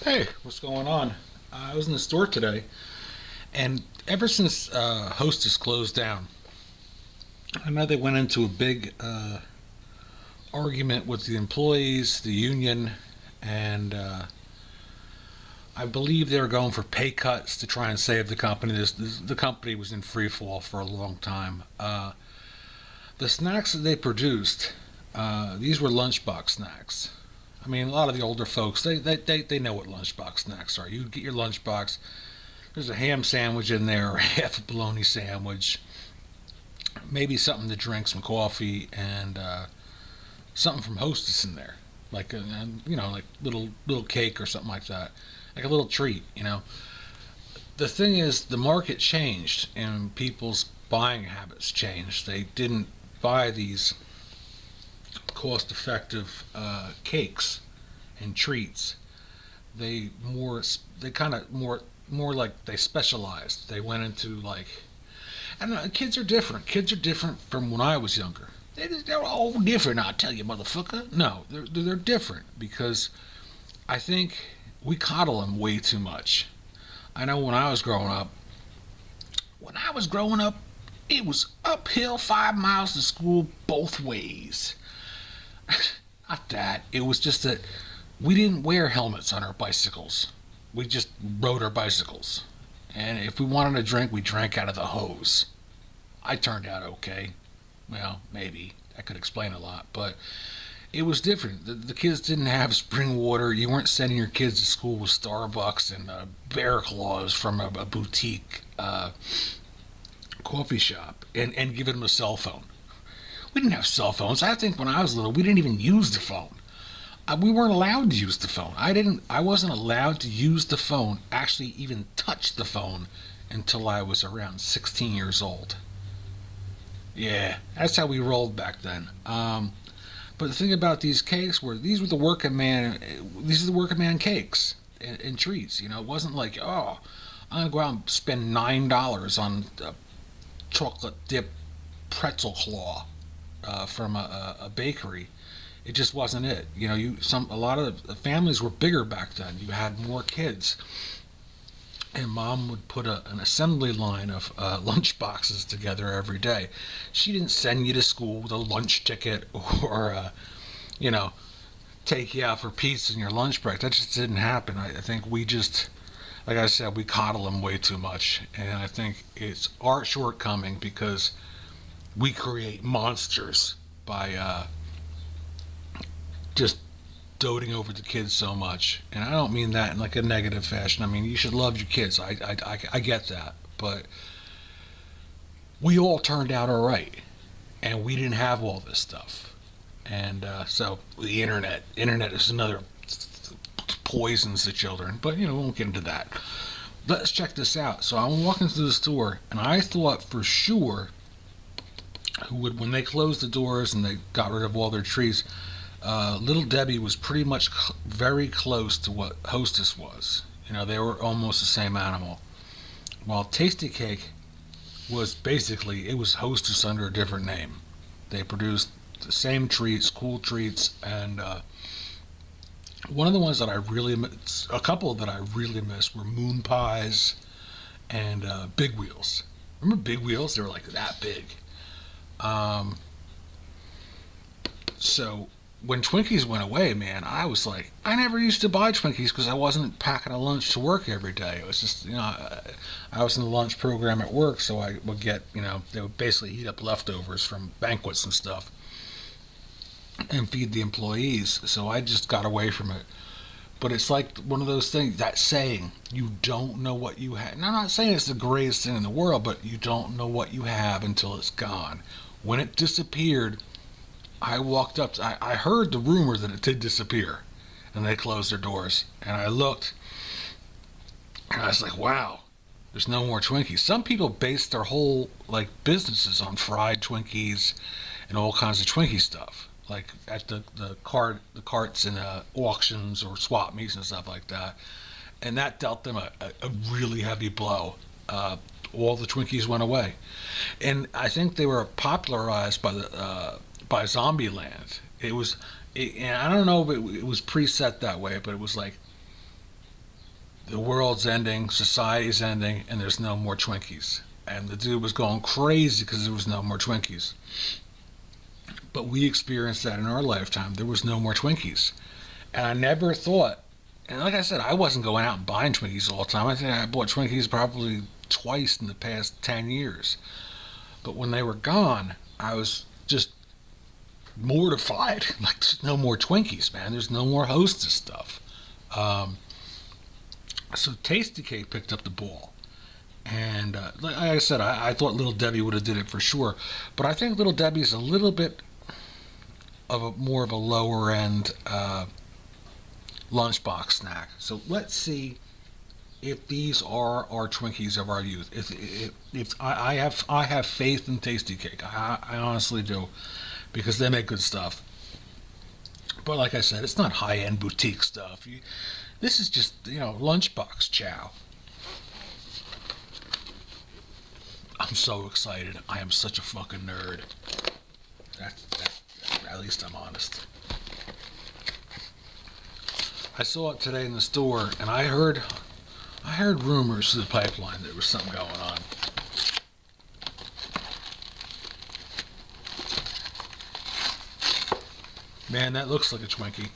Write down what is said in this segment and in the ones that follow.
Hey, what's going on? I was in the store today, and ever since Hostess closed down, I know they went into a big argument with the employees, the union, and I believe they were going for pay cuts to try and save the company. The company was in free fall for a long time. The snacks that they produced, these were lunchbox snacks. I mean, a lot of the older folks, they know what lunchbox snacks are. You get your lunchbox, there's a ham sandwich in there, or half a bologna sandwich, maybe something to drink, some coffee, and something from Hostess in there, like like little cake or something like that, like a little treat. The thing is, the market changed and people's buying habits changed. They didn't buy these cost-effective cakes and treats. They more they kind of more like they specialized. They went into like I don't know. Kids are different. Kids are different from when I was younger. They're all different. I tell you, motherfucker. No, they're different because I think we coddle them way too much. I know when I was growing up. When I was growing up, it was uphill 5 miles to school both ways. Not that. It was just that we didn't wear helmets on our bicycles. We just rode our bicycles. And if we wanted a drink, we drank out of the hose. I turned out okay. Well, maybe. That could explain a lot. But it was different. The kids didn't have spring water. You weren't sending your kids to school with Starbucks and Bear Claws from a boutique coffee shop and giving them a cell phone. We didn't have cell phones. I think when I was little, we didn't even use the phone. We weren't allowed to use the phone. I wasn't allowed to use the phone, actually even touch the phone until I was around 16 years old. Yeah, that's how we rolled back then. But the thing about these cakes were these were the working man. These are the working man cakes and treats. It wasn't like I'm gonna go out and spend $9 on a chocolate dip pretzel claw from a bakery. It just wasn't it. A lot of the families were bigger back then. You had more kids, and mom would put an assembly line of lunch boxes together every day. She didn't send you to school with a lunch ticket or you know take you out for pizza in your lunch break. That just didn't happen. I think we just, like I said, we coddle them way too much, and I think it's our shortcoming because we create monsters by just doting over the kids so much. And I don't mean that in like a negative fashion. I mean, you should love your kids. I get that. But we all turned out all right. And we didn't have all this stuff. And so the internet is another poisons the children. But, we won't get into that. Let's check this out. So I'm walking through the store, and I thought for sure who would, when they closed the doors and they got rid of all their trees, Little Debbie was pretty much very close to what Hostess was. They were almost the same animal. While Tasty Cake was basically, it was Hostess under a different name. They produced the same treats, cool treats, and one of the ones that a couple that I really missed were Moon Pies and Big Wheels. Remember Big Wheels? They were like that big. Um, so when Twinkies went away, man, I was like, I never used to buy Twinkies because I wasn't packing a lunch to work every day. It was just, I was in the lunch program at work, so I would get, they would basically heat up leftovers from banquets and stuff and feed the employees. So I just got away from it. But it's like one of those things, that saying, you don't know what you have. And I'm not saying it's the greatest thing in the world, but you don't know what you have until it's gone. When it disappeared, I walked up. I heard the rumor that it did disappear, and they closed their doors. And I looked, and I was like, "Wow, there's no more Twinkies." Some people base their whole businesses on fried Twinkies and all kinds of Twinkie stuff, like at the carts in auctions or swap meets and stuff like that. And that dealt them a really heavy blow. All the Twinkies went away, and I think they were popularized by Zombieland. And I don't know if it was preset that way, but it was like the world's ending, society's ending, and there's no more Twinkies. And the dude was going crazy because there was no more Twinkies. But we experienced that in our lifetime. There was no more Twinkies. And I never thought, and like I said, I wasn't going out and buying Twinkies all the time. I think I bought Twinkies probably twice in the past 10 years. But when they were gone, I was just mortified. Like, there's no more Twinkies, man. There's no more Hostess stuff. So Tasty Cake picked up the ball. And like I said, I thought Little Debbie would have did it for sure. But I think Little Debbie's a little bit of more of a lower end lunchbox snack. So let's see if these are our Twinkies of our youth. If I have faith in Tasty Cake. I honestly do, because they make good stuff. But like I said, it's not high end boutique stuff. This is just, lunchbox chow. I'm so excited. I am such a fucking nerd. At least I'm honest. I saw it today in the store, and I heard rumors through the pipeline that there was something going on. Man, that looks like a Twinkie.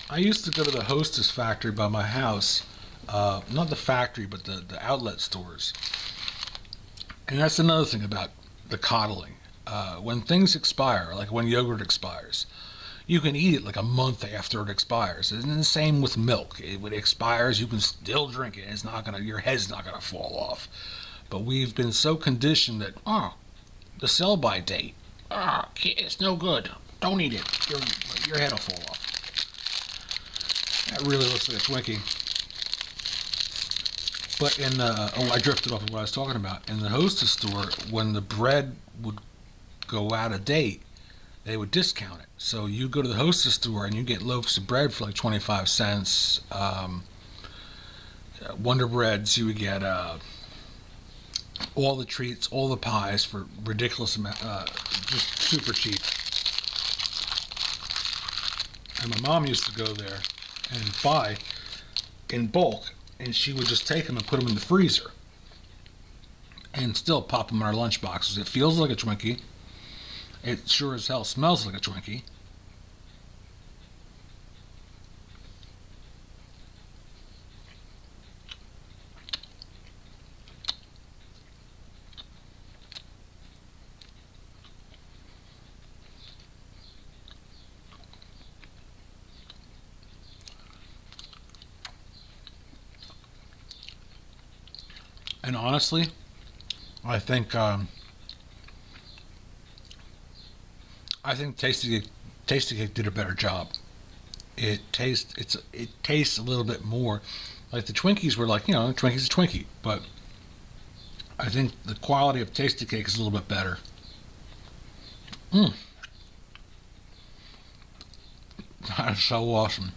I used to go to the Hostess factory by my house. Not the factory, but the outlet stores. And that's another thing about the coddling. When things expire, like when yogurt expires, you can eat it like a month after it expires. And the same with milk. When it expires, you can still drink it. Your head's not gonna fall off. But we've been so conditioned that the sell-by date, it's no good. Don't eat it. Your head will fall off. That really looks like a Twinkie. But I drifted off of what I was talking about. In the Hostess store, when the bread would go out of date, they would discount it. So you go to the Hostess store and you get loaves of bread for like 25 cents. Wonder Breads, you would get all the treats, all the pies for ridiculous amount, just super cheap. And my mom used to go there and buy in bulk, and she would just take them and put them in the freezer and still pop them in our lunch boxes. It feels like a Twinkie. It sure as hell smells like a Twinkie. And honestly, I think Tasty Cake did a better job. It tastes a little bit more like the Twinkies were like, Twinkie's a Twinkie, but I think the quality of Tasty Cake is a little bit better. That is so awesome.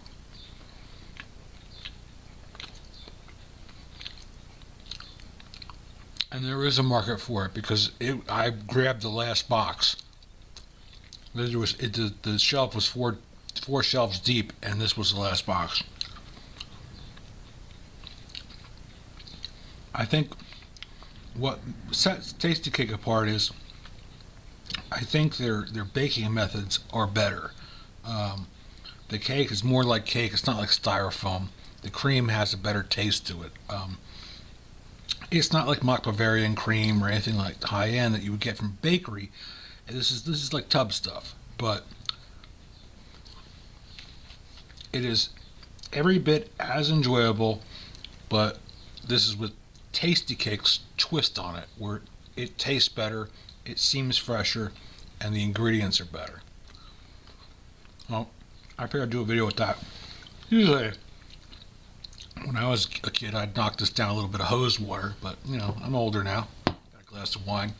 And there is a market for it because I grabbed the last box. The shelf was four shelves deep, and this was the last box. I think what sets Tasty Cake apart is I think their baking methods are better. The cake is more like cake. It's not like styrofoam. The cream has a better taste to it. It's not like mock Bavarian cream or anything like high end that you would get from bakery. This is like tub stuff, but it is every bit as enjoyable. But this is with Tasty Cake's twist on it, where it tastes better, it seems fresher, and the ingredients are better. Well, I figured I'd do a video with that. Usually, when I was a kid, I'd knock this down a little bit of hose water, but I'm older now. Got a glass of wine.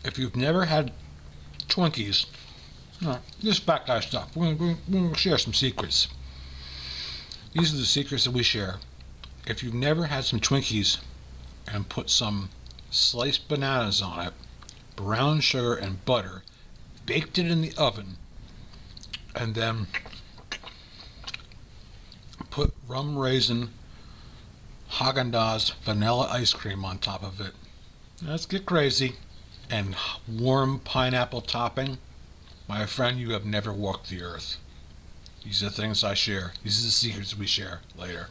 If you've never had Twinkies, this fat guy stuff. We're going to share some secrets. These are the secrets that we share. If you've never had some Twinkies and put some sliced bananas on it, brown sugar and butter, baked it in the oven, and then put rum raisin Haagen-Dazs vanilla ice cream on top of it. Let's get crazy. And warm pineapple topping. My friend, you have never walked the earth. These are things I share. These are the secrets we share later.